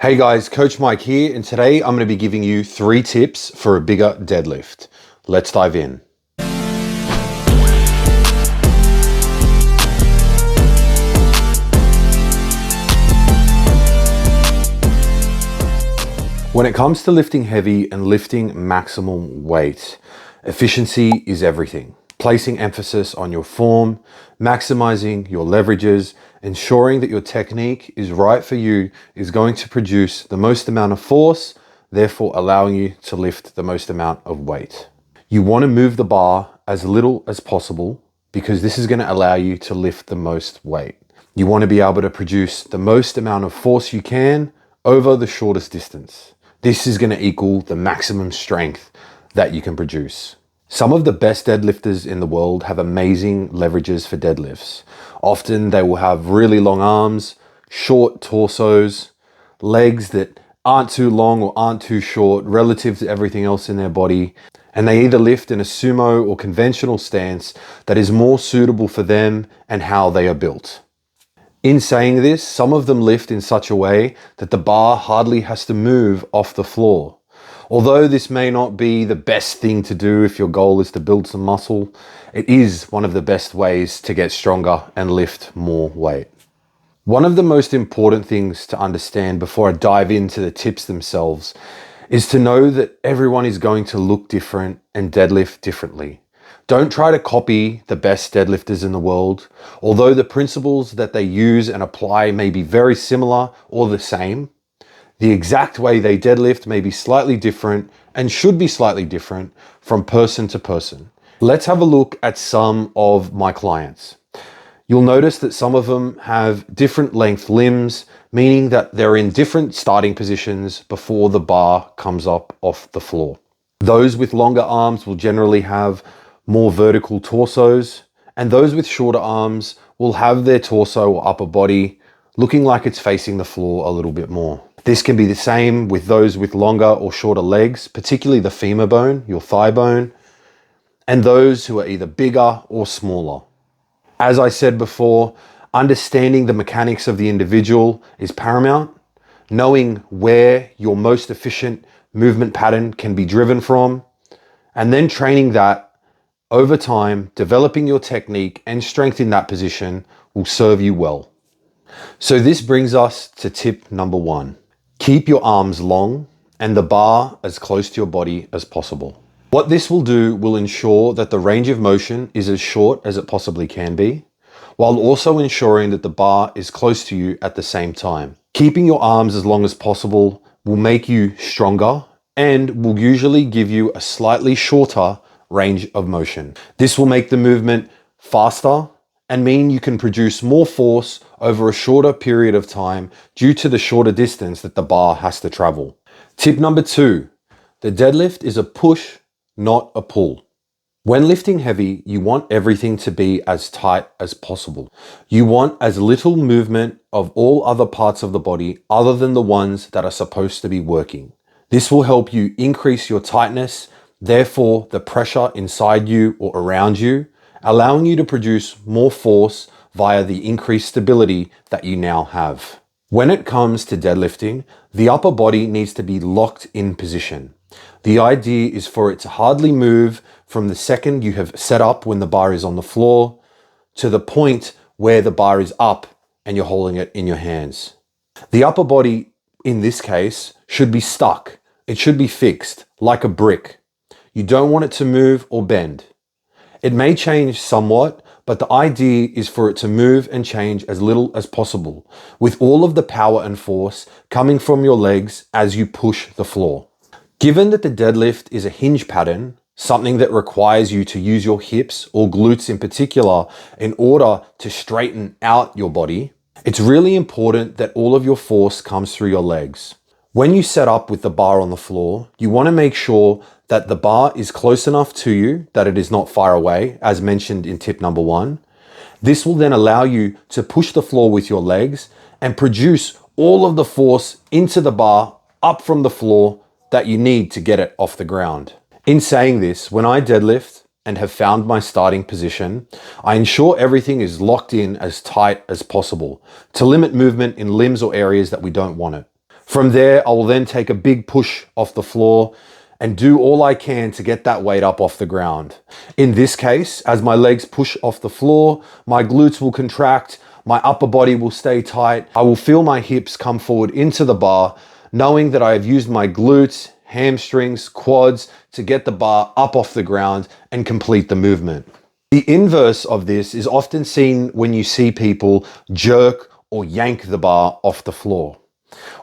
Hey guys, Coach Mike here, and today I'm going to be giving you 3 tips for a bigger deadlift. Let's dive in. When it comes to lifting heavy and lifting maximum weight, efficiency is everything. Placing emphasis on your form, maximizing your leverages, ensuring that your technique is right for you is going to produce the most amount of force, therefore allowing you to lift the most amount of weight. You want to move the bar as little as possible because this is going to allow you to lift the most weight. You want to be able to produce the most amount of force you can over the shortest distance. This is going to equal the maximum strength that you can produce. Some of the best deadlifters in the world have amazing leverages for deadlifts. Often they will have really long arms, short torsos, legs that aren't too long or aren't too short relative to everything else in their body. And they either lift in a sumo or conventional stance that is more suitable for them and how they are built. In saying this, some of them lift in such a way that the bar hardly has to move off the floor. Although this may not be the best thing to do if your goal is to build some muscle, it is one of the best ways to get stronger and lift more weight. One of the most important things to understand before I dive into the tips themselves is to know that everyone is going to look different and deadlift differently. Don't try to copy the best deadlifters in the world. Although the principles that they use and apply may be very similar or the same, the exact way they deadlift may be slightly different and should be slightly different from person to person. Let's have a look at some of my clients. You'll notice that some of them have different length limbs, meaning that they're in different starting positions before the bar comes up off the floor. Those with longer arms will generally have more vertical torsos, and those with shorter arms will have their torso or upper body looking like it's facing the floor a little bit more. This can be the same with those with longer or shorter legs, particularly the femur bone, your thigh bone, and those who are either bigger or smaller. As I said before, understanding the mechanics of the individual is paramount. Knowing where your most efficient movement pattern can be driven from, and then training that over time, developing your technique and strength in that position will serve you well. So this brings us to tip number 1. Keep your arms long and the bar as close to your body as possible. What this will do will ensure that the range of motion is as short as it possibly can be, while also ensuring that the bar is close to you at the same time. Keeping your arms as long as possible will make you stronger and will usually give you a slightly shorter range of motion. This will make the movement faster and mean you can produce more force over a shorter period of time due to the shorter distance that the bar has to travel. Tip number 2, the deadlift is a push, not a pull. When lifting heavy, you want everything to be as tight as possible. You want as little movement of all other parts of the body other than the ones that are supposed to be working. This will help you increase your tightness, therefore the pressure inside you or around you, allowing you to produce more force via the increased stability that you now have. When it comes to deadlifting, the upper body needs to be locked in position. The idea is for it to hardly move from the second you have set up when the bar is on the floor to the point where the bar is up and you're holding it in your hands. The upper body, in this case, should be stuck. It should be fixed, like a brick. You don't want it to move or bend. It may change somewhat, but the idea is for it to move and change as little as possible, with all of the power and force coming from your legs as you push the floor. Given that the deadlift is a hinge pattern, something that requires you to use your hips or glutes in particular in order to straighten out your body, it's really important that all of your force comes through your legs. When you set up with the bar on the floor, you want to make sure that the bar is close enough to you that it is not far away, as mentioned in tip number 1. This will then allow you to push the floor with your legs and produce all of the force into the bar up from the floor that you need to get it off the ground. In saying this, when I deadlift and have found my starting position, I ensure everything is locked in as tight as possible to limit movement in limbs or areas that we don't want it. From there, I will then take a big push off the floor and do all I can to get that weight up off the ground. In this case, as my legs push off the floor, my glutes will contract, my upper body will stay tight. I will feel my hips come forward into the bar, knowing that I have used my glutes, hamstrings, quads to get the bar up off the ground and complete the movement. The inverse of this is often seen when you see people jerk or yank the bar off the floor.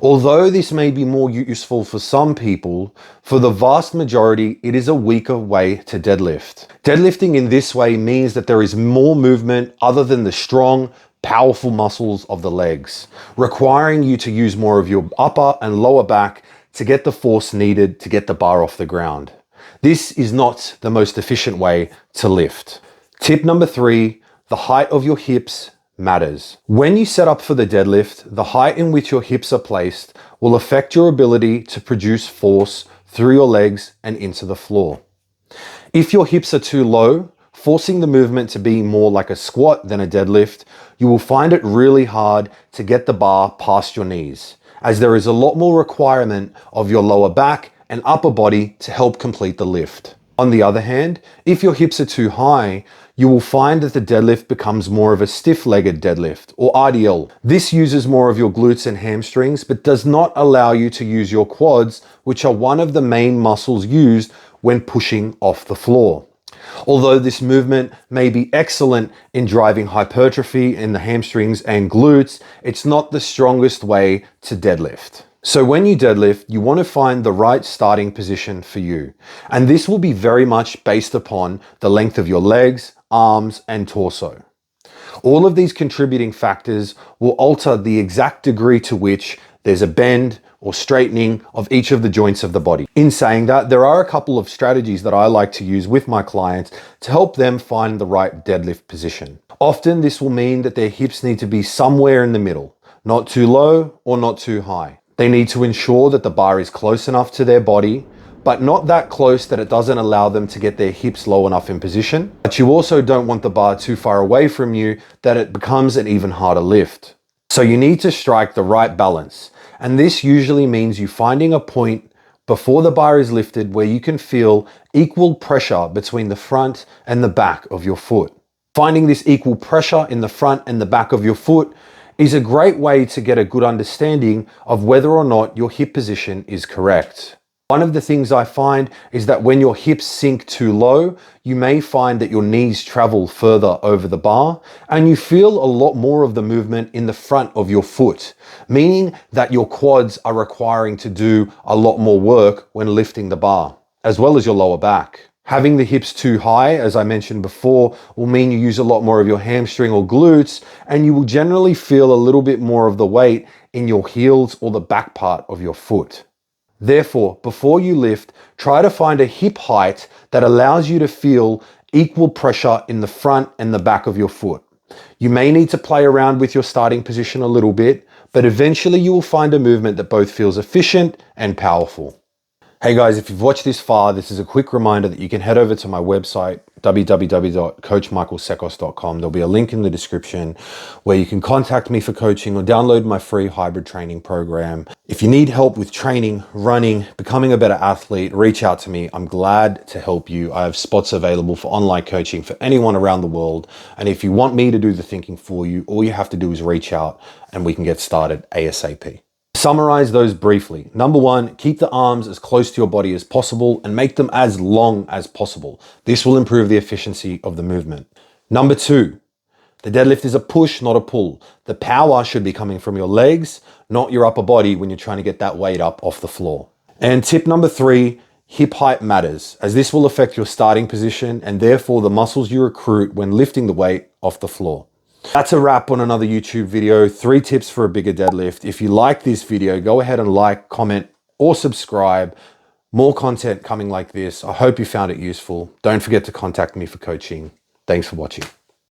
Although this may be more useful for some people, for the vast majority, it is a weaker way to deadlift. Deadlifting in this way means that there is more movement other than the strong, powerful muscles of the legs, requiring you to use more of your upper and lower back to get the force needed to get the bar off the ground. This is not the most efficient way to lift. Tip number 3, the height of your hips matters. When you set up for the deadlift, the height in which your hips are placed will affect your ability to produce force through your legs and into the floor. If your hips are too low, forcing the movement to be more like a squat than a deadlift, you will find it really hard to get the bar past your knees, as there is a lot more requirement of your lower back and upper body to help complete the lift. On the other hand, if your hips are too high, you will find that the deadlift becomes more of a stiff-legged deadlift, or RDL. This uses more of your glutes and hamstrings, but does not allow you to use your quads, which are one of the main muscles used when pushing off the floor. Although this movement may be excellent in driving hypertrophy in the hamstrings and glutes, it's not the strongest way to deadlift. So when you deadlift, you want to find the right starting position for you. And this will be very much based upon the length of your legs, arms, and torso. All of these contributing factors will alter the exact degree to which there's a bend or straightening of each of the joints of the body. In saying that, there are a couple of strategies that I like to use with my clients to help them find the right deadlift position. Often this will mean that their hips need to be somewhere in the middle, not too low or not too high. They need to ensure that the bar is close enough to their body, but not that close that it doesn't allow them to get their hips low enough in position. But you also don't want the bar too far away from you that it becomes an even harder lift. So you need to strike the right balance. And this usually means you finding a point before the bar is lifted where you can feel equal pressure between the front and the back of your foot. Finding this equal pressure in the front and the back of your foot is a great way to get a good understanding of whether or not your hip position is correct. One of the things I find is that when your hips sink too low, you may find that your knees travel further over the bar and you feel a lot more of the movement in the front of your foot, meaning that your quads are requiring to do a lot more work when lifting the bar, as well as your lower back. Having the hips too high, as I mentioned before, will mean you use a lot more of your hamstring or glutes, and you will generally feel a little bit more of the weight in your heels or the back part of your foot. Therefore, before you lift, try to find a hip height that allows you to feel equal pressure in the front and the back of your foot. You may need to play around with your starting position a little bit, but eventually you will find a movement that both feels efficient and powerful. Hey guys, if you've watched this far, this is a quick reminder that you can head over to my website, www.coachmichaelsekos.com. There'll be a link in the description where you can contact me for coaching or download my free hybrid training program. If you need help with training, running, becoming a better athlete, reach out to me. I'm glad to help you. I have spots available for online coaching for anyone around the world. And if you want me to do the thinking for you, all you have to do is reach out and we can get started ASAP. Summarize those briefly. Number 1, keep the arms as close to your body as possible and make them as long as possible. This will improve the efficiency of the movement. Number 2, the deadlift is a push, not a pull. The power should be coming from your legs, not your upper body when you're trying to get that weight up off the floor. And tip number 3, hip height matters, as this will affect your starting position and therefore the muscles you recruit when lifting the weight off the floor. That's a wrap on another YouTube video, 3 tips for a bigger deadlift. If you like this video, go ahead and like, comment, or subscribe. More content coming like this. I hope you found it useful. Don't forget to contact me for coaching. Thanks for watching.